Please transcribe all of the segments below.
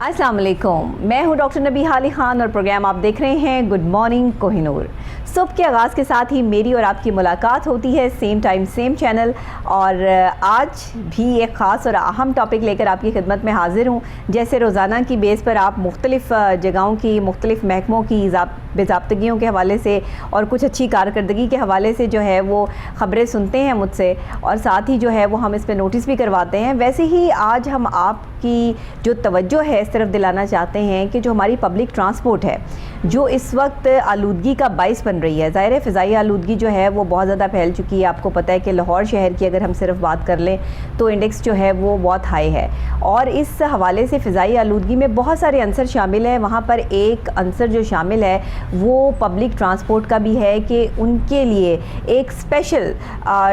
अस्सलाम वालेकुम, मैं हूं डॉक्टर नबी हाली खान और प्रोग्राम आप देख रहे हैं गुड मॉर्निंग कोहिनूर। सुबह के आगाज़ के साथ ही मेरी और आपकी मुलाकात होती है सेम टाइम सेम चैनल, और आज भी एक ख़ास और अहम टॉपिक लेकर आपकी खिदमत में हाज़िर हूं। जैसे रोज़ाना की बेस पर आप मुख्तलिफ़ जगहों की, मुख्तलिफ़ महकमों की बेज़ाब्तगियों के हवाले से और कुछ अच्छी कारकर्दगी के हवाले से जो है वो ख़बरें सुनते हैं मुझसे, और साथ ही जो है वो हम इस पर नोटिस भी करवाते हैं। वैसे ही आज हम आपकी जो तवज्जो है इस तरफ दिलाना चाहते हैं कि जो हमारी पब्लिक ट्रांसपोर्ट है जो इस वक्त आलूदगी का बाइस बन रही है। ज़ाहिर है फ़िज़ाई आलूदगी जो है वो बहुत ज़्यादा फैल चुकी है। आपको पता है कि लाहौर शहर की अगर हम सिर्फ बात कर लें तो इंडेक्स जो है वो बहुत हाई है, और इस हवाले से फ़िज़ाई आलूदगी में बहुत सारे अंसर शामिल हैं। वहाँ पर एक अंसर जो शामिल है वो पब्लिक ट्रांसपोर्ट का भी है कि उनके लिए एक स्पेशल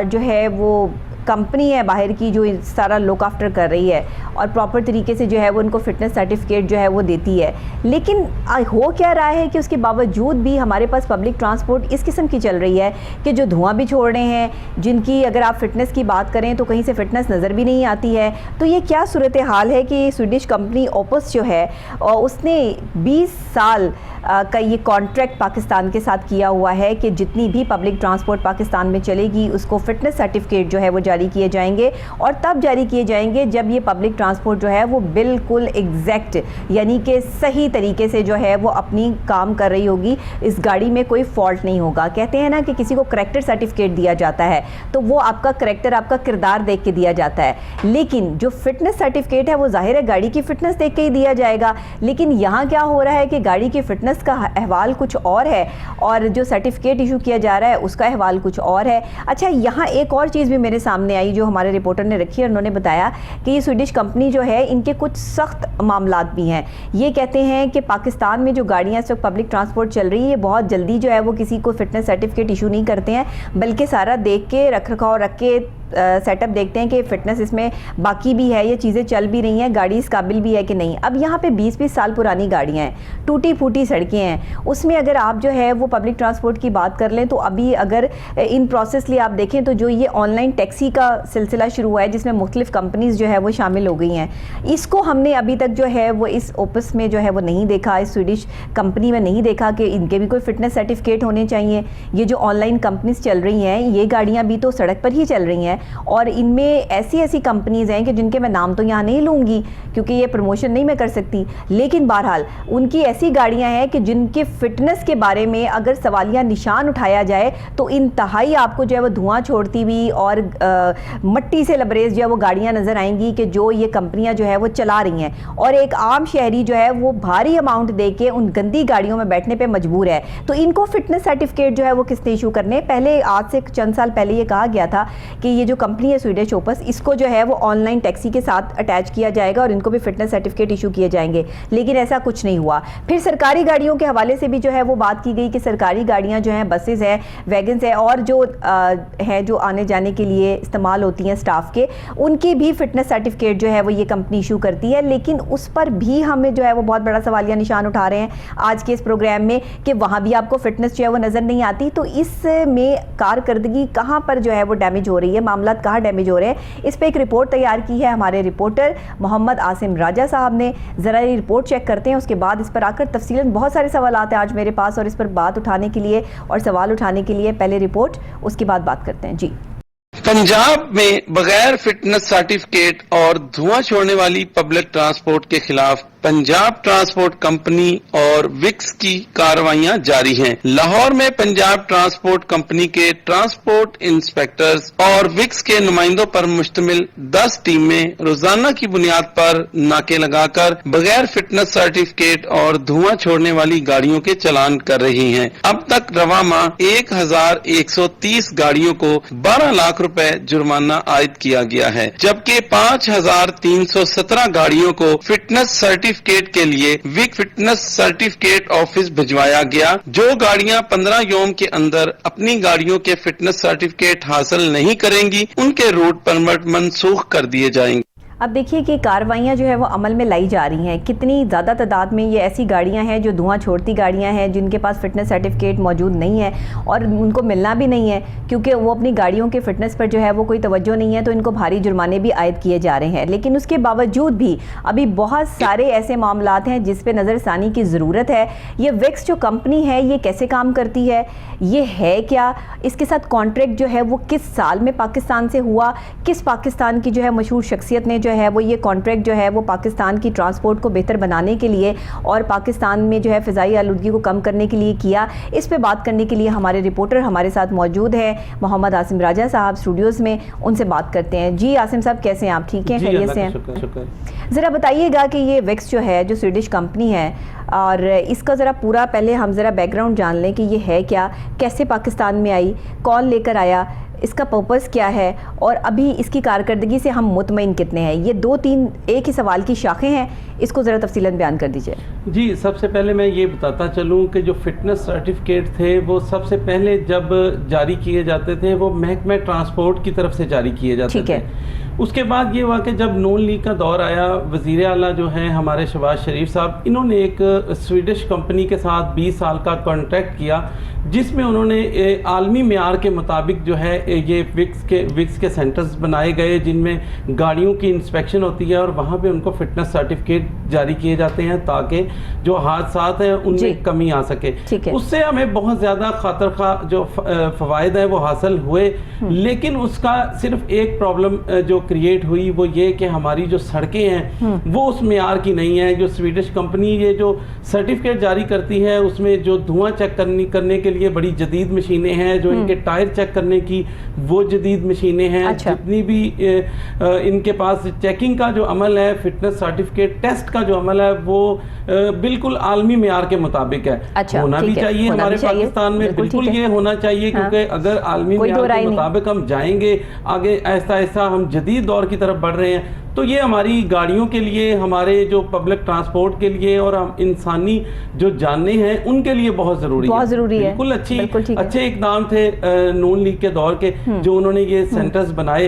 जो है वो कंपनी है बाहर की जो सारा लुक आफ्टर कर रही है और प्रॉपर तरीके से जो है वो उनको फ़िटनेस सर्टिफिकेट जो है वो देती है। लेकिन हो क्या रहा है कि उसके बावजूद भी हमारे पास पब्लिक ट्रांसपोर्ट इस किस्म की चल रही है कि जो धुआं भी छोड़ रहे हैं, जिनकी अगर आप फ़िटनेस की बात करें तो कहीं से फ़िटनेस नज़र भी नहीं आती है। तो ये क्या सूरत हाल है कि स्वीडिश कंपनी ओपस जो है उसने 20 साल का ये कॉन्ट्रैक्ट पाकिस्तान के साथ किया हुआ है कि जितनी भी पब्लिक ट्रांसपोर्ट पाकिस्तान में चलेगी उसको फ़िटनेस सर्टिफिकेट जो है वो जारी किए जाएंगे, और तब जारी किए जाएंगे जब ये पब्लिक ट्रांसपोर्ट जो है वो बिल्कुल एग्जैक्ट यानी कि सही तरीके से जो है वो अपनी काम कर रही होगी, इस गाड़ी में कोई फॉल्ट नहीं होगा। कहते हैं ना कि किसी को करैक्टर सर्टिफिकेट दिया जाता है तो वो आपका करैक्टर, आपका किरदार देख के दिया जाता है, लेकिन जो फिटनेस सर्टिफिकेट है वो जाहिर है गाड़ी की फ़िटनेस देख के ही दिया जाएगा। लेकिन यहाँ क्या हो रहा है कि गाड़ी की फ़िटनेस का अहवाल कुछ और है और जो सर्टिफिकेट इशू किया जा रहा है उसका अहवाल कुछ और है। अच्छा, यहाँ एक और चीज़ भी मेरे सामने आई जो हमारे रिपोर्टर ने रखी है। उन्होंने बताया कि ये स्वीडिश कंपनी जो है इनके कुछ सख्त मामलात भी हैं। ये कहते हैं कि पाकिस्तान में जो गाड़ियाँ इस वक्त पब्लिक ट्रांसपोर्ट चल रही है बहुत जल्दी जो है वो किसी को फिटनेस सर्टिफिकेट इशू नहीं करते हैं, बल्कि सारा देख के रख रखाव रख के सेटअप देखते हैं कि फ़िटनेस इसमें बाकी भी है, ये चीज़ें चल भी रही हैं, गाड़ी इस काबिल भी है कि नहीं। अब यहाँ पे 20-20 साल पुरानी गाड़ियाँ हैं, टूटी फूटी सड़कें हैं, उसमें अगर आप जो है वो पब्लिक ट्रांसपोर्ट की बात कर लें तो अभी अगर इन प्रोसेस लिए आप देखें तो जो ये ऑनलाइन टैक्सी का सिलसिला शुरू हुआ है जिसमें मुख्तलिफ़ कंपनीज़ जो है वो शामिल हो गई हैं, इसको हमने अभी तक जो है वो इस ओपस में जो है वो नहीं देखा, इस स्वीडिश कंपनी में नहीं देखा कि इनके भी कोई फ़िटनेस सर्टिफिकेट होने चाहिए। ये जो ऑनलाइन कंपनीज़ चल रही हैं ये गाड़ियाँ भी तो सड़क पर ही चल रही हैं, और इनमें ऐसी कंपनीज़ हैं कि जिनके मैं नाम तो यहाँ नहीं लूँगी क्योंकि ये प्रमोशन नहीं मैं कर सकती, लेकिन बहरहाल उनकी ऐसी गाड़ियाँ हैं कि जिनके फ़िटनेस के बारे में अगर सवालिया निशान उठाया जाए तो इंतहाई आपको जो है वो धुआं छोड़ती हुई और मट्टी से लबरेज जो है वो गाड़ियाँ नज़र आएंगी कि जो ये कंपनियाँ जो है वो चला रही हैं, और एक आम शहरी जो है वो भारी अमाउंट दे के उन गंदी गाड़ियों में बैठने पर मजबूर है। तो इनको फ़िटनेस सर्टिफिकेट जो है वो किसने इशू करने? पहले आज से चंद साल पहले ये कहा गया था कि ये जो कंपनी है स्वीडिश ओपस, इसको जो है वो ऑनलाइन टैक्सी के साथ अटैच किया जाएगा और इनको भी फिटनेस सर्टिफिकेट इशू किए जाएंगे, लेकिन ऐसा कुछ नहीं हुआ। फिर सरकारी गाड़ियों के हवाले से भी जो है वो बात की गई कि सरकारी गाड़ियां जो हैं, बसेस हैं, वैगन्स हैं, और जो हैं जो आने जाने के लिए इस्तेमाल होती हैं स्टाफ के, उनकी भी फिटनेस सर्टिफिकेट जो है वो ये कंपनी इशू करती है। लेकिन उस पर भी हमें जो है वो बहुत बड़ा सवालिया निशान उठा रहे हैं आज के इस प्रोग्राम में कि वहाँ भी आपको फिटनेस जो है वो नज़र नहीं आती। तो इसमें कारकर्दगी कहाँ पर जो है वो डैमेज हो रही है, मामला कहाँ डैमेज हो रहे हैं, इस पे एक रिपोर्ट तैयार की है हमारे रिपोर्टर मोहम्मद आसिम राजा साहब ने। ज़रा ये रिपोर्ट चेक करते हैं, उसके बाद इस पर आकर तफसीलन बहुत सारे सवाल आते हैं आज मेरे पास, और इस पर बात उठाने के लिए और सवाल उठाने के लिए पहले रिपोर्ट, उसके बाद बात करते हैं। जी, पंजाब में बगैर फिटनेस सर्टिफिकेट और धुआं छोड़ने वाली पब्लिक ट्रांसपोर्ट के खिलाफ पंजाब ट्रांसपोर्ट कंपनी और विक्स की कार्रवाइयां जारी हैं। लाहौर में पंजाब ट्रांसपोर्ट कंपनी के ट्रांसपोर्ट इंस्पेक्टर्स और विक्स के नुमाइंदों पर मुश्तमिल 10 टीमें रोजाना की बुनियाद पर नाके लगाकर बगैर फिटनेस सर्टिफिकेट और धुआं छोड़ने वाली गाड़ियों के चालान कर रही हैं। अब तक रवा माह 1130 गाड़ियों को 12 लाख रुपए जुर्माना आयद किया गया है, जबकि 5317 गाड़ियों को फिटनेस सर्टिफिकेट के लिए विक फिटनेस सर्टिफिकेट ऑफिस भिजवाया गया। जो गाड़ियां 15 यौम के अंदर अपनी गाड़ियों के फिटनेस सर्टिफिकेट हासिल नहीं करेंगी उनके रूट परमिट मनसूख कर दिए जाएंगे। अब देखिए कि कार्रवाइयाँ जो है वो अमल में लाई जा रही हैं। कितनी ज़्यादा तादाद में ये ऐसी गाड़ियाँ हैं जो धुआं छोड़ती गाड़ियाँ हैं, जिनके पास फ़िटनेस सर्टिफिकेट मौजूद नहीं है और उनको मिलना भी नहीं है, क्योंकि वो अपनी गाड़ियों के फ़िटनेस पर जो है वो कोई तवज्जो नहीं है, तो इनको भारी जुर्माने भी आयद किए जा रहे हैं। लेकिन उसके बावजूद भी अभी बहुत सारे ऐसे मामलात हैं जिस पे नज़रसानी की ज़रूरत है। ये विक्स जो कंपनी है ये कैसे काम करती है, ये है क्या, इसके साथ कॉन्ट्रैक्ट जो है वो किस साल में पाकिस्तान से हुआ, किस पाकिस्तान की जो है मशहूर शख्सियत ने जो है वो ये कॉन्ट्रैक्ट जो है वो पाकिस्तान की ट्रांसपोर्ट को बेहतर बनाने के लिए और पाकिस्तान में जो है फ़िज़ाई आलूदगी को कम करने के लिए किया। इस पे बात करने के लिए हमारे रिपोर्टर हमारे साथ मौजूद हैं, मोहम्मद आसिम राजा साहब स्टूडियोज़ में, उनसे बात करते हैं। जी आसिम साहब, कैसे हैं आप? ठीक हैं, खैरियत से हैं? ज़रा बताइएगा कि ये विक्स जो है, जो स्वीडिश कंपनी है, और इसका ज़रा पूरा पहले हम ज़रा बैकग्राउंड जान लें कि ये है क्या, कैसे पाकिस्तान में आई, कौन लेकर आया, इसका पर्पस क्या है और अभी इसकी कारकर्दगी से हम मुतमईन कितने हैं। ये 2-3 एक ही सवाल की शाखें हैं, इसको ज़रा तफसीलन बयान कर दीजिए। जी, सबसे पहले मैं ये बताता चलूँ कि जो फिटनेस सर्टिफिकेट थे वो सबसे पहले जब जारी किए जाते थे वो महकमा ट्रांसपोर्ट की तरफ से जारी किए जाते थे। उसके बाद ये हुआ कि जब नून लीग का दौर आया, वज़ीर आला जो हैं हमारे शहबाज शरीफ साहब, इन्होंने एक स्वीडिश कंपनी के साथ 20 साल का कॉन्ट्रैक्ट किया, जिसमें उन्होंने आलमी मेयार के मुताबिक जो है ये विक्स के सेंटर्स बनाए गए, जिनमें गाड़ियों की इंस्पेक्शन होती है और वहाँ पे उनको फिटनेस सर्टिफिकेट जारी किए जाते हैं ताकि जो हादसात हैं उनमें कमी आ सके। उससे हमें बहुत ज़्यादा खातरखा जो फ़वाइद है वो हासिल हुए, लेकिन उसका सिर्फ एक प्रॉब्लम जो क्रिएट हुई वो ये कि हमारी जो सड़कें हैं वो उस मेयार की नहीं है। जो स्वीडिश कंपनी ये जो सर्टिफिकेट जारी करती है उसमें जो धुआं चेक करने के लिए बड़ी जदीद मशीनें हैं, जो इनके टायर चेक करने की वो जदीद मशीनें हैं। अच्छा। जितनी भी इनके पास चेकिंग का जो अमल है, फिटनेस सर्टिफिकेट टेस्ट का जो अमल है वो बिल्कुल आलमी मेयार के मुताबिक है। अच्छा, होना भी चाहिए हमारे पाकिस्तान में, बिल्कुल ये होना चाहिए, क्योंकि अगर आलमी मेयार के मुताबिक हम जाएंगे आगे, ऐसा ऐसा हम जदीद दौर की तरफ बढ़ रहे हैं, तो ये हमारी गाड़ियों के लिए, हमारे जो पब्लिक ट्रांसपोर्ट के लिए और हम इंसानी जो जानने हैं उनके लिए बहुत ज़रूरी है। बिल्कुल अच्छे इकदाम थे नून लीग के दौर के जो उन्होंने ये सेंटर्स बनाए।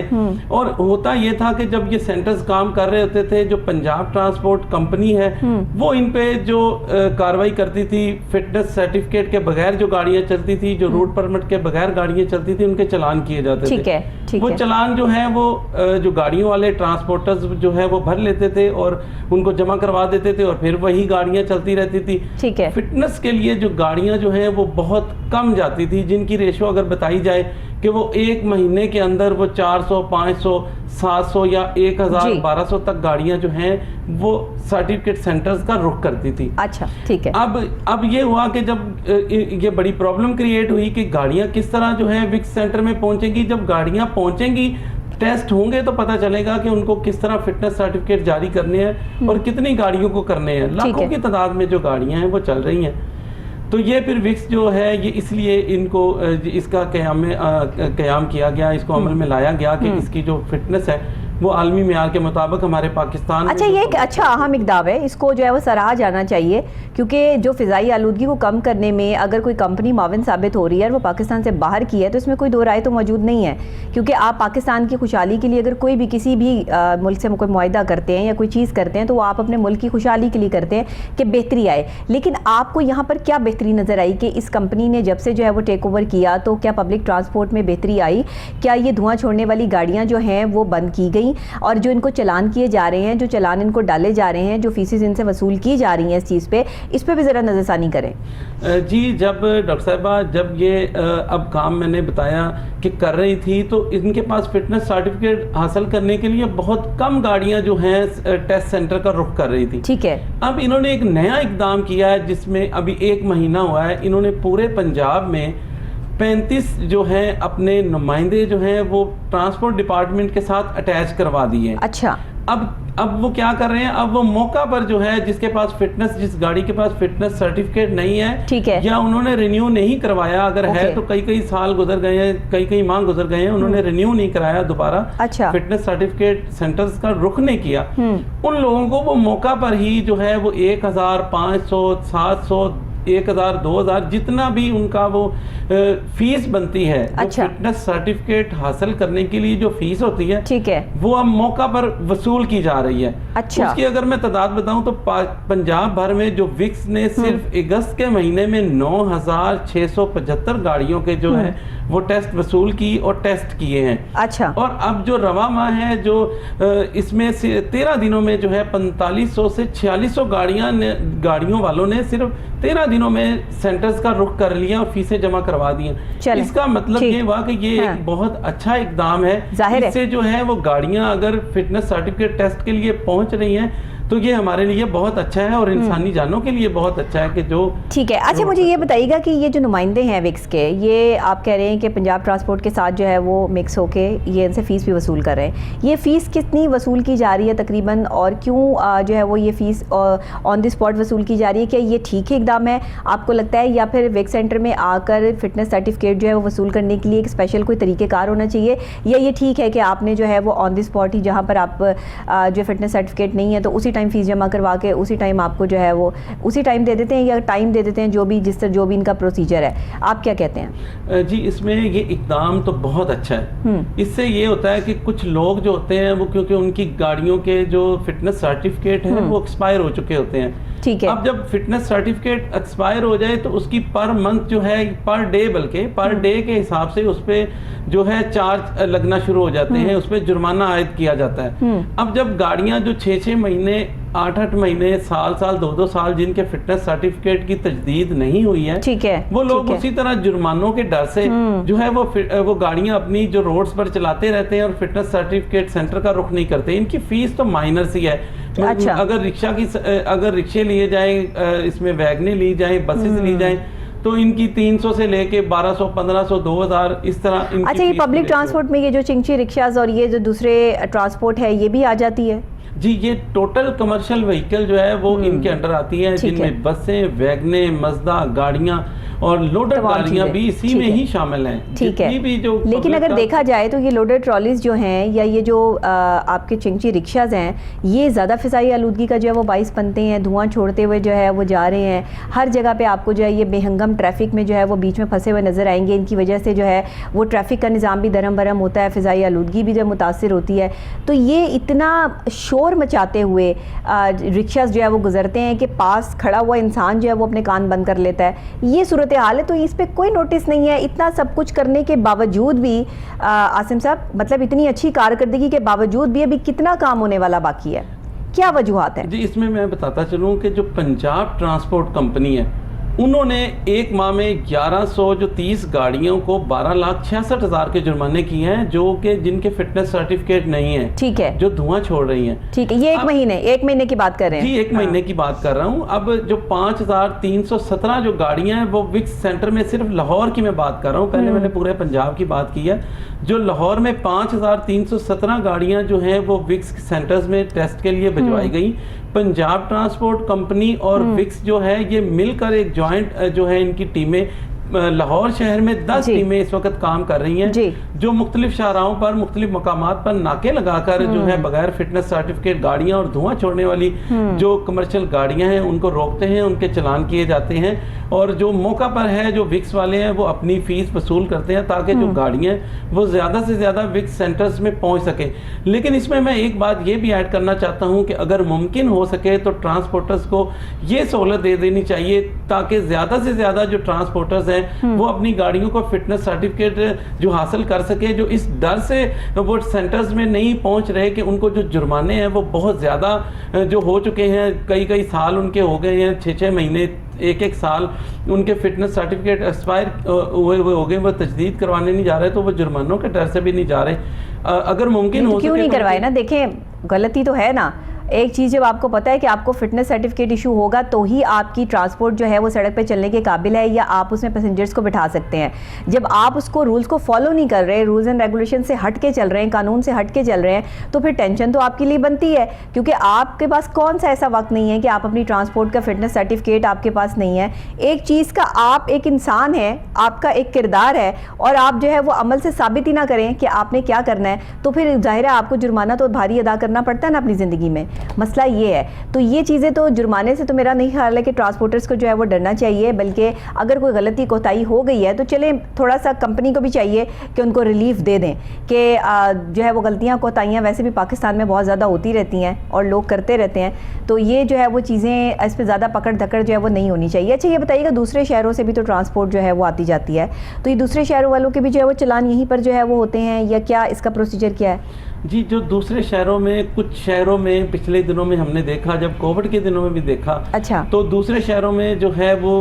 और होता ये था कि जब ये सेंटर्स काम कर रहे होते थे, जो पंजाब ट्रांसपोर्ट कंपनी है वो इन पे जो कार्रवाई करती थी, फिटनेस सर्टिफिकेट के बगैर जो गाड़ियाँ चलती थी, जो रोड परमिट के बगैर गाड़ियाँ चलती थी, उनके चलान किए जाते थे। वो चलान जो है वो जो गाड़ियों वाले ट्रांसपोर्टर्स जो है वो भर लेते थे और उनको जमा करवा देते थे और फिर वही गाड़ियां चलती रहती थी। ठीक है। फिटनेस के लिए जो गाड़ियां जो हैं वो बहुत कम जाती थी, जिनकी रेशो अगर बताई जाए कि वो एक महीने के अंदर वो 400, 500, 700 या 1000, 1200 तक गाड़ियां जो हैं वो सर्टिफिकेट सेंटर्स का रुख करती थी। अच्छा, ठीक है। अब ये हुआ कि जब ये बड़ी प्रॉब्लम क्रिएट हुई कि गाड़ियां किस तरह जो है विक्स सेंटर में पहुंचेंगी। जब गाड़ियां पहुंचेंगी, टेस्ट होंगे तो पता चलेगा कि उनको किस तरह फिटनेस सर्टिफिकेट जारी करने हैं और कितनी गाड़ियों को करने हैं। लाखों की तादाद में जो गाड़ियां हैं वो चल रही हैं। तो ये फिर विक्स जो है ये इसलिए इनको इसका क़याम किया गया, इसको अमल में लाया गया कि इसकी जो फिटनेस है वो आलमी मेयार के मुताबिक हमारे पाकिस्तान। अच्छा, ये एक अच्छा अहम इक़दाम है, इसको जो है वो सराहा जाना चाहिए, क्योंकि जो फ़िज़ाई आलूदगी को कम करने में अगर कोई कंपनी माविन साबित हो रही है और वो पाकिस्तान से बाहर की है तो इसमें कोई दो राय तो मौजूद नहीं है। क्योंकि आप पाकिस्तान की खुशहाली के लिए अगर कोई भी किसी भी मुल्क से कोई मुआहदा करते हैं या कोई चीज़ करते हैं तो वो आप अपने मुल्क की खुशहाली के लिए करते हैं कि बेहतरी आए। लेकिन आपको यहाँ पर क्या बेहतरी नज़र आई कि इस कंपनी ने जब से जो है वो टेक ओवर किया तो क्या पब्लिक ट्रांसपोर्ट में बेहतरी आई? क्या ये धुआं छोड़ने वाली गाड़ियाँ जो हैं वो बंद की गई और जो इनको चलान किए जा रहे हैं, जो चलान इनको डाले जा रहे हैं, जो फीसेस इनसे वसूल की जा रही हैं इस पे भी ज़रा नज़रसानी करें। जी, जब डॉक्टर साहिबा जब ये अब काम मैंने बताया कि कर रही थी तो इनके पास फिटनेस सर्टिफिकेट हासिल करने के लिए बहुत कम गाड़ियां जो हैं टेस्ट सेंटर का रुख कर रही थी। ठीक है। अब इन्होंने एक नया इकदाम किया है जिसमें अभी 1 महीना हुआ है, इन्होंने पूरे पंजाब में 35 जो हैं अपने नुमाइंदे जो हैं वो ट्रांसपोर्ट डिपार्टमेंट के साथ अटैच करवा दिए। अच्छा। अब वो क्या कर रहे हैं, अब वो मौका पर जो है जिस गाड़ी के पास फिटनेस सर्टिफिकेट नहीं है, ठीक है, या उन्होंने रिन्यू नहीं करवाया, अगर है तो कई साल गुजर गए हैं, कई माह गुजर गए हैं, उन्होंने रिन्यू नहीं कराया दोबारा। अच्छा। फिटनेस सर्टिफिकेट सेंटर्स का रुख नहीं किया, उन लोगों को वो मौका पर ही जो है वो 1000, 500, 700, 1000 2000 जितना भी उनका वो फीस बनती है, अच्छा। फिटनेस सर्टिफिकेट हासिल करने के लिए जो फीस होती है, ठीक है, वो अब मौका पर वसूल की जा रही है। अच्छा। उसकी अगर मैं तादाद बताऊं तो पंजाब भर में जो विक्स ने सिर्फ अगस्त के महीने में 9675 गाड़ियों के जो है वो टेस्ट वसूल की और टेस्ट किए हैं। अच्छा। और अब जो रवा माह है, जो इसमें से 13 दिनों में जो है 4500 से 4600 गाड़ियों वालों ने सिर्फ 13 दिनों में सेंटर्स का रुख कर लिया और फीसें जमा करवा दी हैं। इसका मतलब ये हुआ कि ये एक बहुत अच्छा इकदाम है। इससे जो है वो गाड़ियां अगर फिटनेस सर्टिफिकेट टेस्ट के लिए पहुंच रही हैं तो ये हमारे लिए बहुत अच्छा है और इंसानी जानों के लिए बहुत अच्छा है कि जो ठीक है। अच्छा, मुझे ये बताइएगा कि ये जो नुमाइंदे हैं विक्स के, ये आप कह रहे हैं कि पंजाब ट्रांसपोर्ट के साथ जो है वो मिक्स होके ये इनसे फ़ीस भी वसूल कर रहे हैं। ये फ़ीस कितनी वसूल की जा रही है तकरीबन, और क्यों जो है वो ये फ़ीस ऑन द स्पॉट वसूल की जा रही है? क्या ये ठीक है इकदाम है आपको लगता है, या फिर विक्स सेंटर में आकर फिटनेस सर्टिफिकेट जो है वो वसूल करने के लिए एक स्पेशल कोई तरीक़ेकार होना चाहिए, या ये ठीक है कि आपने जो है वो ऑन द स्पॉट ही जहाँ पर आप जो फिटनेस सर्टिफिकेट नहीं है तो उसी टाइम फीस जमा करवा के उसी टाइम आपको जो है वो उसी टाइम दे देते हैं, या टाइम दे देते हैं, जो भी इनका प्रोसीजर है? आप क्या कहते हैं? जी, इसमें ये इकदाम तो बहुत अच्छा है। इससे ये होता है कि कुछ लोग जो होते हैं वो क्योंकि उनकी गाड़ियों के जो फिटनेस सर्टिफिकेट है वो एक्सपायर हो चुके होते हैं। ठीक है। अब जब फिटनेस सर्टिफिकेट एक्सपायर हो जाए तो उसकी पर मंथ जो है, पर डे, बल्कि पर डे के हिसाब से उस पे जो है चार्ज लगना शुरू हो जाते हैं, उस पे जुर्माना आयद किया जाता है। अब जब गाड़ियां जो 6-6 महीने, 8-8 महीने, साल 2-2 साल जिनके फिटनेस सर्टिफिकेट की तजदीद नहीं हुई है, ठीक है, वो लोग उसी तरह जुर्मानों के डर से जो है वो गाड़ियां अपनी जो रोड्स पर चलाते रहते हैं और फिटनेस सर्टिफिकेट सेंटर का रुख नहीं करते। इनकी फीस तो माइनर सी है। अच्छा। अगर रिक्शे लिए जाए, इसमें वैगने ली जाए, बसेस ली जाए, तो इनकी 300 से लेके 1200, 1500, 2000 इस तरह। अच्छा, ये पब्लिक ट्रांसपोर्ट में ये जो चिंची रिक्शाज और ये जो दूसरे ट्रांसपोर्ट है ये भी आ जाती है? जी, ये टोटल कमर्शियल व्हीकल जो है वो इनके अंडर आती है, जिनमें बसें, वैगने, मजदा गाड़ियां और लोडेड गाड़ियां भी इसी में ही शामिल हैं। ठीक है। भी जो लेकिन अगर देखा जाए तो ये लोडेड ट्रॉलीज जो हैं या ये जो आपके चिंची रिक्शाज हैं, ये ज़्यादा फ़िज़ाई आलूदगी का जो है वो बाइस बनते हैं। धुआं छोड़ते हुए जो है वो जा रहे हैं, हर जगह पे आपको जो है ये बेहंगम ट्रैफिक में जो है वो बीच में फंसे हुए नज़र आएंगे। इनकी वजह से जो है वो ट्रैफिक का निज़ाम भी दरम बरम होता है, फ़िज़ाई आलूदगी भी जब मुतासिर होती है। तो ये इतना शोर मचाते हुए रिक्शाज जो है वो गुजरते हैं कि पास खड़ा हुआ इंसान जो है वो अपने कान बंद कर लेता है। ये सूरत हाल है, तो इस पे कोई नोटिस नहीं है। इतना सब कुछ करने के बावजूद भी आसिम साहब, मतलब इतनी अच्छी कारकर्दगी के बावजूद भी अभी कितना काम होने वाला बाकी है? क्या वजूहात है? जी, इसमें मैं बताता चलूँ कि जो पंजाब ट्रांसपोर्ट कंपनी है, उन्होंने एक माह में 1130 गाड़ियों को 12,66,000 के जुर्माने किए हैं, जो कि जिनके फिटनेस सर्टिफिकेट नहीं है। ठीक है। जो धुआं छोड़ रही हैं। ठीक है, ये एक महीने की बात कर रहे हैं? जी, एक महीने की बात कर रहा हूँ। अब जो 5317 जो गाड़ियां हैं वो विक्स सेंटर में, सिर्फ लाहौर की मैं बात कर रहा हूँ, पहले मैंने पूरे पंजाब की बात की है। जो लाहौर में 5317 गाड़ियां जो हैं वो विक्स सेंटर्स में टेस्ट के लिए भिजवाई गई। पंजाब ट्रांसपोर्ट कंपनी और विक्स जो है ये मिलकर एक जॉइंट जो है इनकी टीमें, लाहौर शहर में 10 टीमें इस वक्त काम कर रही हैं, जो मुख्तलिफ शाहराहों पर, मुख्तलिफ मकामात पर नाके लगाकर जो है बगैर फिटनेस सर्टिफिकेट गाड़ियां और धुआं छोड़ने वाली जो कमर्शियल गाड़ियां हैं उनको रोकते हैं, उनके चलान किए जाते हैं। और जो मौका पर है, जो विक्स वाले हैं, वो अपनी फीस वसूल करते हैं ताकि जो गाड़ियां वो ज़्यादा से ज़्यादा विक्स सेंटर्स में पहुंच सकें। लेकिन इसमें मैं एक बात ये भी ऐड करना चाहता हूं कि अगर मुमकिन हो सके तो ट्रांसपोर्टर्स को ये सहूलत दे देनी चाहिए ताकि ज़्यादा से ज़्यादा जो ट्रांसपोर्टर्स हैं वो अपनी गाड़ियों को फिटनेस सर्टिफिकेट जो हासिल कर सके, जो इस डर से वो सेंटर्स में नहीं पहुंच रहे कि उनको जो जुर्माने हैं वो बहुत ज़्यादा जो हो चुके हैं, कई साल उनके हो गए हैं, 6-6 महीने, 1-1 साल उनके फिटनेस सर्टिफिकेट एक्सपायर हुए हो गए, वो तजदीद करवाने नहीं जा रहे, तो वो जुर्मानों के डर से भी नहीं जा रहे। अगर मुमकिन हो क्यों नहीं करवाए ना? देखें, गलती तो है ना। एक चीज़ जब आपको पता है कि आपको फिटनेस सर्टिफिकेट इशू होगा तो ही आपकी ट्रांसपोर्ट जो है वो सड़क पे चलने के काबिल है या आप उसमें पैसेंजर्स को बिठा सकते हैं। जब आप उसको रूल्स को फॉलो नहीं कर रहे, रूल्स एंड रेगुलेशन से हट के चल रहे हैं, कानून से हट के चल रहे हैं, तो फिर टेंशन तो आपके लिए बनती है, क्योंकि आपके पास कौन सा ऐसा वक्त नहीं है कि आप अपनी ट्रांसपोर्ट का फिटनेस सर्टिफिकेट आपके पास नहीं है। एक चीज़ का, आप एक इंसान है, आपका एक किरदार है, और आप जो है वो अमल से साबित ही ना करें कि आपने क्या करना है, तो फिर जाहिर है आपको जुर्माना तो भारी अदा करना पड़ता है ना अपनी ज़िंदगी में। मसला ये है। तो ये चीज़ें तो जुर्माने से तो मेरा नहीं ख्याल है कि ट्रांसपोर्टर्स को जो है वो डरना चाहिए, बल्कि अगर कोई गलती कोताही हो गई है तो चले थोड़ा सा कंपनी को भी चाहिए कि उनको रिलीफ दे दें कि जो है वो गलतियाँ कोताहियाँ वैसे भी पाकिस्तान में बहुत ज़्यादा होती रहती हैं और लोग करते रहते हैं, तो ये जो है वो चीज़ें इस पर ज़्यादा पकड़ धकड़ जो है वो नहीं होनी चाहिए। अच्छा ये बताइएगा, दूसरे शहरों से भी तो ट्रांसपोर्ट जो है वो आती जाती है, तो ये दूसरे शहरों वालों के भी जो है वो चलान यहीं पर जो है वो होते हैं या क्या इसका प्रोसीजर क्या है? जी, जो दूसरे शहरों में, कुछ शहरों में पिछले दिनों में हमने देखा, जब कोविड के दिनों में भी देखा, अच्छा, तो दूसरे शहरों में जो है वो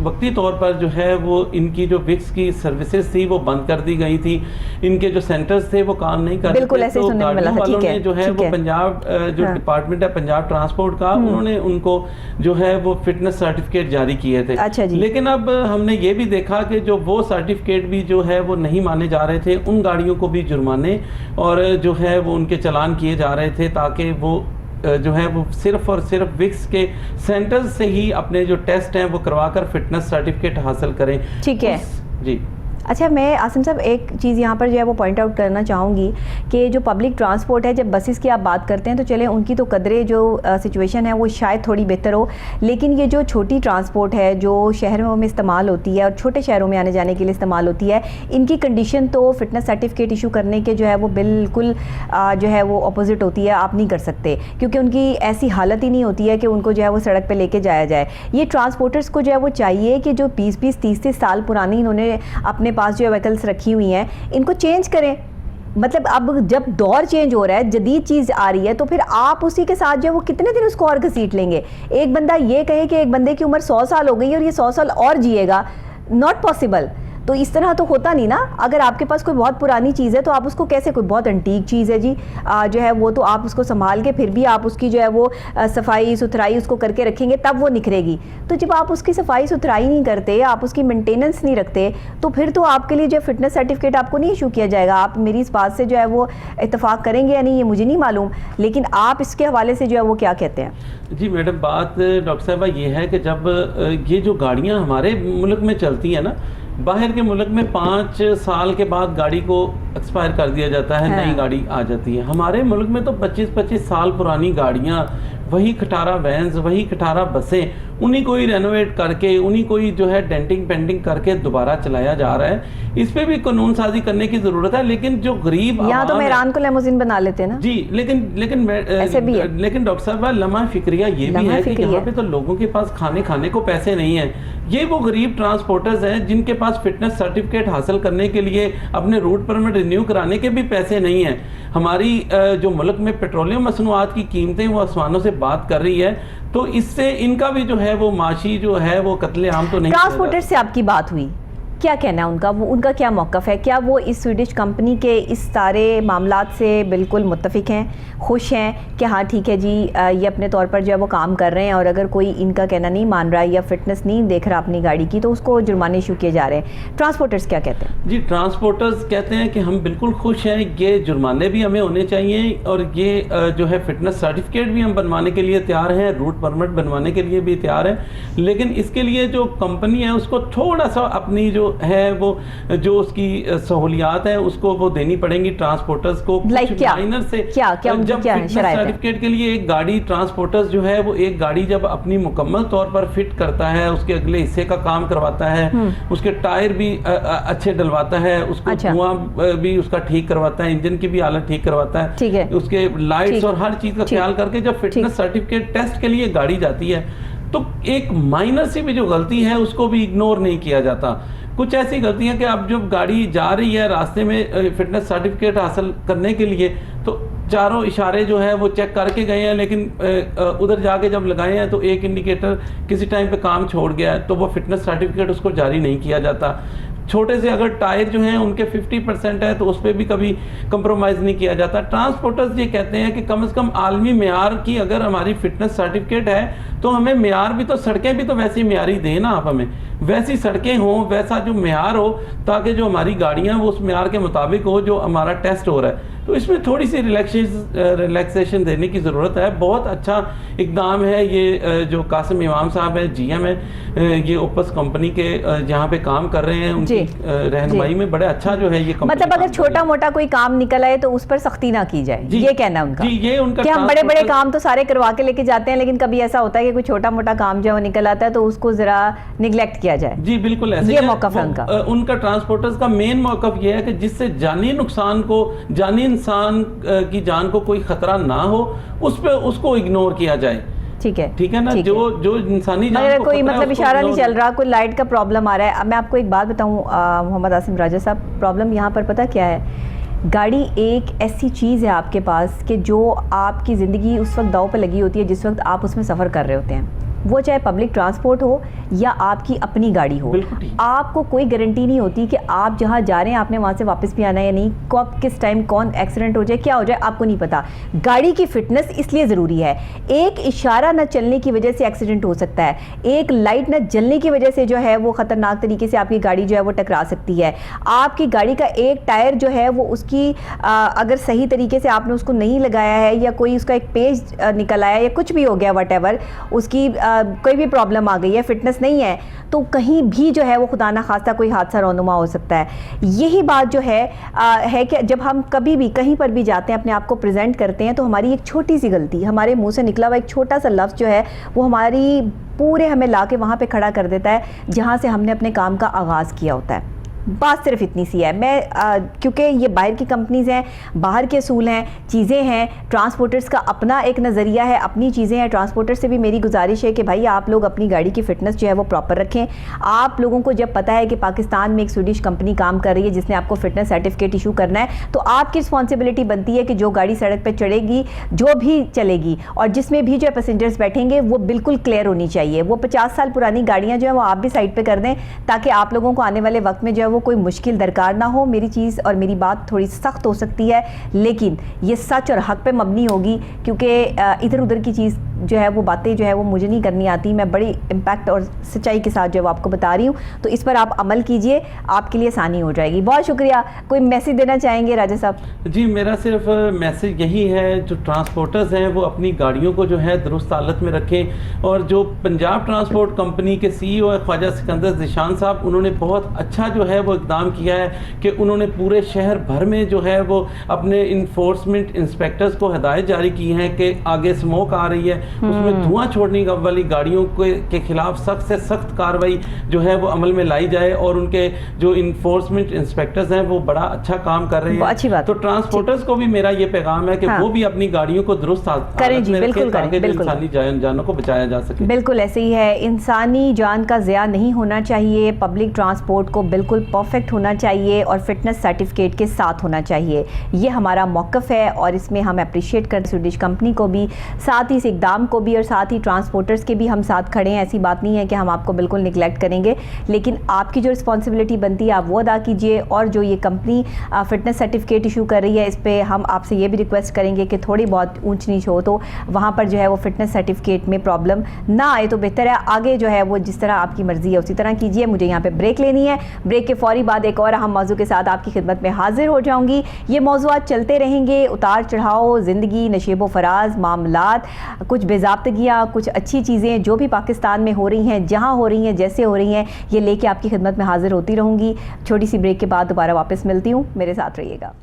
वक्ती तौर पर जो है वो इनकी जो विक्स की सर्विसेज थी वो बंद कर दी गई थी, इनके जो सेंटर्स थे वो काम नहीं कर रहे थे। ऐसे तो सुनने में मिला था। वालों ठीक ने जो है वो पंजाब जो डिपार्टमेंट है पंजाब ट्रांसपोर्ट का, उन्होंने उनको जो है वो फिटनेस सर्टिफिकेट जारी किए थे। अच्छा जी। लेकिन अब हमने ये भी देखा कि जो वो सर्टिफिकेट भी जो है वो नहीं माने जा रहे थे, उन गाड़ियों को भी जुर्माने और जो है वो उनके चालान किए जा रहे थे, ताकि वो जो है वो सिर्फ और सिर्फ विक्स के सेंटर से ही अपने जो टेस्ट हैं वो करवाकर फिटनेस सर्टिफिकेट हासिल करें। ठीक है जी। अच्छा, मैं आसिम साहब एक चीज़ यहाँ पर जो है वो पॉइंट आउट करना चाहूँगी कि जो पब्लिक ट्रांसपोर्ट है, जब बसेस की आप बात करते हैं तो चले उनकी तो कदरे जो सिचुएशन है वो शायद थोड़ी बेहतर हो, लेकिन ये जो छोटी ट्रांसपोर्ट है जो शहरों में इस्तेमाल होती है और छोटे शहरों में आने जाने के लिए इस्तेमाल होती है, इनकी कंडीशन तो फिटनेस सर्टिफिकेट इशू करने के जो है वो बिल्कुल जो है वो अपोजिट होती है। आप नहीं कर सकते क्योंकि उनकी ऐसी हालत ही नहीं होती है कि उनको जो है वो सड़क पर लेके जाया जाए। ये ट्रांसपोर्टर्स को जो है वो चाहिए कि जो 20-20, 30-30 साल पुरानी इन्होंने अपने पास जो व्हीकल्स रखी हुई हैं, इनको चेंज करें। मतलब अब जब दौर चेंज हो रहा है, जदीद चीज़ आ रही है, तो फिर आप उसी के साथ जो है वो कितने दिन उसको और घसीट लेंगे? एक बंदा ये कहे कि एक बंदे की उम्र 100 साल हो गई है और ये 100 साल और जिएगा, नॉट पॉसिबल। तो इस तरह तो होता नहीं ना। अगर आपके पास कोई बहुत पुरानी चीज़ है तो आप उसको कैसे, कोई बहुत एंटीक चीज़ है जी जो है वो, तो आप उसको संभाल के फिर भी आप उसकी जो है वो सफाई सुथराई उसको करके रखेंगे तब वो निखरेगी। तो जब आप उसकी सफाई सुथराई नहीं करते, आप उसकी मेंटेनेंस नहीं रखते, तो फिर तो आपके लिए जो फिटनेस सर्टिफिकेट आपको नहीं इशू किया जाएगा। आप मेरी इस बात से जो है वो इत्तेफाक करेंगे या नहीं ये मुझे नहीं मालूम, लेकिन आप इसके हवाले से जो है वो क्या कहते हैं? जी मैडम, बात डॉक्टर साहबा ये है कि जब ये जो गाड़ियाँ हमारे मुल्क में चलती हैं ना, बाहर के मुल्क में 5 साल के बाद गाड़ी को एक्सपायर कर दिया जाता है, नई गाड़ी आ जाती है। हमारे मुल्क में तो 25-25 साल पुरानी गाड़ियाँ, वही खटारा वैन्स, वही खटारा बसें, उन्हीं को ही रेनोवेट करके, उन्हीं को ही जो है डेंटिंग पेंटिंग करके दोबारा चलाया जा रहा है। इस पे भी कानून साजी करने की ज़रूरत है। लेकिन जो गरीब यहाँ तो मेहरान को लेमोजिन बना लेते हैं ना जी, लेकिन ऐसे भी है। लेकिन डॉक्टर साहब लम्हा फिक्रिया ये भी है कि यहाँ पे तो लोगों के पास खाने को पैसे नहीं है। ये वो गरीब ट्रांसपोर्टर्स हैं जिनके पास फिटनेस सर्टिफिकेट हासिल करने के लिए अपने रूट परमिट रिन्यू कराने के भी पैसे नहीं हैं। हमारी जो मुल्क में पेट्रोलियम मसनूआत की कीमतें वो आसमानों से बात कर रही है, तो इससे इनका भी जो है वो माशी जो है वो कत्लेआम तो नहीं। ट्रांसपोर्टर से आपकी बात हुई, क्या कहना है उनका? वो उनका क्या मौक़िफ़ है? क्या वो इस स्वीडिश कंपनी के इस सारे मामलात से बिल्कुल मुत्तफिक हैं, खुश हैं कि हाँ ठीक है जी ये अपने तौर पर जो है वो काम कर रहे हैं, और अगर कोई इनका कहना नहीं मान रहा या फिटनेस नहीं देख रहा अपनी गाड़ी की तो उसको जुर्माने इशू किए जा रहे हैं? ट्रांसपोर्टर्स क्या कहते हैं? जी, ट्रांसपोर्टर्स कहते हैं कि हम बिल्कुल खुश हैं, ये जुर्माने भी हमें होने चाहिए और ये जो है फिटनेस सर्टिफिकेट भी हम बनवाने के लिए तैयार हैं, रूट परमिट बनवाने के लिए भी तैयार हैं। लेकिन इसके लिए जो कंपनी है उसको थोड़ा सा अपनी जो है वो जो उसकी सहूलियात है उसको वो देनी पड़ेंगी ट्रांसपोर्टर्स को। क्या माइनर से क्या जब फिटनेस सर्टिफिकेट के लिए एक गाड़ी ट्रांसपोर्टर्स जो है वो एक गाड़ी जब अपनी मुकम्मल तौर पर फिट करता है, उसके अगले हिस्से का काम करवाता है, उसके टायर भी अच्छे डलवाता है, उसको धुआं भी उसका ठीक करवाता है, इंजन की भी हालत ठीक करवाता है, उसके लाइट्स और हर चीज का ख्याल करके जब फिटनेस सर्टिफिकेट टेस्ट के लिए गाड़ी जाती है तो एक माइनर सी भी जो गलती है उसको भी इग्नोर नहीं किया जाता। कुछ ऐसी गलतियां कि अब जब गाड़ी जा रही है रास्ते में फिटनेस सर्टिफिकेट हासिल करने के लिए तो चारों इशारे जो है वो चेक करके गए हैं, लेकिन उधर जाके जब लगाए हैं तो एक इंडिकेटर किसी टाइम पे काम छोड़ गया है तो वो फिटनेस सर्टिफिकेट उसको जारी नहीं किया जाता। छोटे से अगर टायर जो हैं उनके 50% है तो उस पर भी कभी कंप्रोमाइज़ नहीं किया जाता। ट्रांसपोर्टर्स ये कहते हैं कि कम से कम आलमी मेयार की अगर हमारी फिटनेस सर्टिफिकेट है तो हमें म्यार भी, तो सड़कें भी तो वैसी म्यारी दें ना आप, हमें वैसी सड़कें हों, वैसा जो म्यार हो, ताकि जो हमारी गाड़ियां वो उस म्यार के मुताबिक हो जो हमारा टेस्ट हो रहा है। तो इसमें थोड़ी सी रिलैक्सेशन देने की ज़रूरत है। बहुत अच्छा इकदाम है ये जो कासिम इमाम साहब है, GM है, ये ओपस कंपनी के जहाँ पे काम कर रहे हैं, उनकी रहनुमाई में बड़े अच्छा जो है ये मतलब अगर छोटा मोटा कोई काम निकल आए तो उस पर सख्ती ना की जाए, ये कहना उनका। जी, ये उनका कि हम बड़े बड़े काम तो सारे करवा के लेके जाते हैं, लेकिन कभी ऐसा होता है कि कोई छोटा मोटा काम जो है वो निकल आता है तो उसको जरा निगलेक्ट किया जाए। जी बिल्कुल, ऐसे ये मौक़िफ़ है उनका ट्रांसपोर्टर्स का मेन मौक़िफ़ ये है कि जिससे जानी नुकसान को, जानी इंसान की जान को कोई खतरा ना हो, उस पे उसको इग्नोर किया जाए। ठीक है ना, जो इंसानी जान मगर को कोई मतलब इशारा नहीं चल रहा, कोई लाइट का प्रॉब्लम आ रहा है। मैं आपको एक बात बताऊं मोहम्मद आसिम राजा साहब, प्रॉब्लम यहाँ पर पता क्या है, गाड़ी एक ऐसी चीज़ है आपके पास कि जो आपकी ज़िंदगी उस वक्त दाव पे लगी होती है जिस वक्त आप उसमें सफ़र कर रहे होते हैं, वो चाहे पब्लिक ट्रांसपोर्ट हो या आपकी अपनी गाड़ी हो। आपको कोई गारंटी नहीं होती कि आप जहाँ जा रहे हैं आपने वहाँ से वापस भी आना है या नहीं, कब किस टाइम कौन एक्सीडेंट हो जाए, क्या हो जाए, आपको नहीं पता। गाड़ी की फिटनेस इसलिए ज़रूरी है। एक इशारा न चलने की वजह से एक्सीडेंट हो सकता है, एक लाइट न जलने की वजह से जो है वो ख़तरनाक तरीके से आपकी गाड़ी जो है वो टकरा सकती है। आपकी गाड़ी का एक टायर जो है वो उसकी अगर सही तरीके से आपने उसको नहीं लगाया है या कोई उसका एक पेज निकल आया या कुछ भी हो गया, वट उसकी कोई भी प्रॉब्लम आ गई है, फिटनेस नहीं है, तो कहीं भी जो है वो खुदा ना खास्ता कोई हादसा रौनुमा हो सकता है। यही बात जो है कि जब हम कभी भी कहीं पर भी जाते हैं, अपने आप को प्रेजेंट करते हैं, तो हमारी एक छोटी सी गलती, हमारे मुंह से निकला हुआ एक छोटा सा लफ्ज़ जो है वो हमारी पूरे हमें ला के वहाँ पर खड़ा कर देता है जहाँ से हमने अपने काम का आगाज़ किया होता है। बात सिर्फ इतनी सी है। मैं क्योंकि ये बाहर की कंपनीज़ हैं, बाहर के असूल हैं, चीज़ें हैं, ट्रांसपोर्टर्स का अपना एक नज़रिया है, अपनी चीज़ें हैं। ट्रांसपोर्टर्स से भी मेरी गुजारिश है कि भाई आप लोग अपनी गाड़ी की फ़िटनेस जो है वो प्रॉपर रखें। आप लोगों को जब पता है कि पाकिस्तान में एक स्वीडिश कंपनी काम कर रही है जिसने आपको फ़िटनेस सर्टिफिकेट इशू करना है, तो आपकी रिस्पॉन्सिबिलिटी बनती है कि जो गाड़ी सड़क पर चढ़ेगी, जो भी चलेगी और जिसमें भी जो है पैसेंजर्स बैठेंगे वो बिल्कुल क्लियर होनी चाहिए। वो 50 साल पुरानी गाड़ियाँ जो है वो आप भी साइड पर कर दें ताकि आप लोगों को आने वाले वक्त में जो है कोई मुश्किल दरकार ना हो। मेरी चीज़ और मेरी बात थोड़ी सख्त हो सकती है, लेकिन ये सच और हक पे मबनी होगी, क्योंकि इधर उधर की चीज़ जो है वो बातें जो है वो मुझे नहीं करनी आती। मैं बड़ी इम्पैक्ट और सच्चाई के साथ जो है वो आपको बता रही हूँ, तो इस पर आप अमल कीजिए, आपके लिए आसानी हो जाएगी। बहुत शुक्रिया। कोई मैसेज देना चाहेंगे राजा साहब? जी, मेरा सिर्फ मैसेज यही है, जो ट्रांसपोर्टर्स हैं वो अपनी गाड़ियों को जो है दुरुस्त हालत में रखें। और जो पंजाब ट्रांसपोर्ट कंपनी के CEO है ख्वाजा सिकंदर ज़ीशान साहब, उन्होंने बहुत अच्छा जो है वो इक़दाम किया है कि उन्होंने पूरे शहर भर में जो है वो अपने इन्फोर्समेंट इंस्पेक्टर्स को हिदायत जारी की हैं कि आगे स्मोक आ रही है, उसमें धुआं छोड़ने वाली गाड़ियों के खिलाफ सख्त से सख्त कार्रवाई जो है वो अमल में लाई जाए। और उनके जो इन्फोर्समेंट इंस्पेक्टर्स हैं वो बड़ा अच्छा काम कर रहे हैं। अच्छी बात। तो ट्रांसपोर्टर्स को भी मेरा ये पैगाम है कि वो भी अपनी गाड़ियों को दुरुस्त हालत में रखें ताकि इंसानी जानों को बचाया जा सके। बिल्कुल ऐसे ही है, इंसानी जान का ज़िया नहीं होना चाहिए। पब्लिक ट्रांसपोर्ट को बिल्कुल परफेक्ट होना चाहिए और फिटनेस सर्टिफिकेट के साथ होना चाहिए। ये हमारा मौक़िफ़ है और इसमें हम अप्रिशिएट करते स्वीडिश कंपनी को भी, साथ ही इस इक़दाम को भी, और साथ ही ट्रांसपोर्टर्स के भी हम साथ खड़े हैं। ऐसी बात नहीं है कि हम आपको बिल्कुल निगलेक्ट करेंगे, लेकिन आपकी जो रिस्पॉन्सिबिलिटी बनती है आप वो अदा कीजिए। और जो ये कंपनी फ़िटनेस सर्टिफिकेट इशू कर रही है, इस पर हम आपसे ये भी रिक्वेस्ट करेंगे कि थोड़ी बहुत ऊंच नीच हो तो वहाँ पर जो है वो फिटनेस सर्टिफिकेट में प्रॉब्लम ना आए तो बेहतर है। आगे जो है वो जिस तरह आपकी मर्ज़ी है उसी तरह कीजिए। मुझे यहाँ पर ब्रेक लेनी है, ब्रेक के फ़ौरी बाद एक और अहम मौजू के साथ आपकी खिदमत में हाजिर हो जाऊंगी। ये मौज़ूआत चलते रहेंगे, उतार चढ़ाव, ज़िंदगी, नशेबो फराज, मामलात, कुछ बेज़ाब्तगियाँ, कुछ अच्छी चीज़ें जो भी पाकिस्तान में हो रही हैं, जहाँ हो रही हैं, जैसे हो रही हैं, ये लेके आपकी खिदमत में हाजिर होती रहूँगी। छोटी सी ब्रेक के बाद दोबारा वापस मिलती हूँ, मेरे साथ रहिएगा।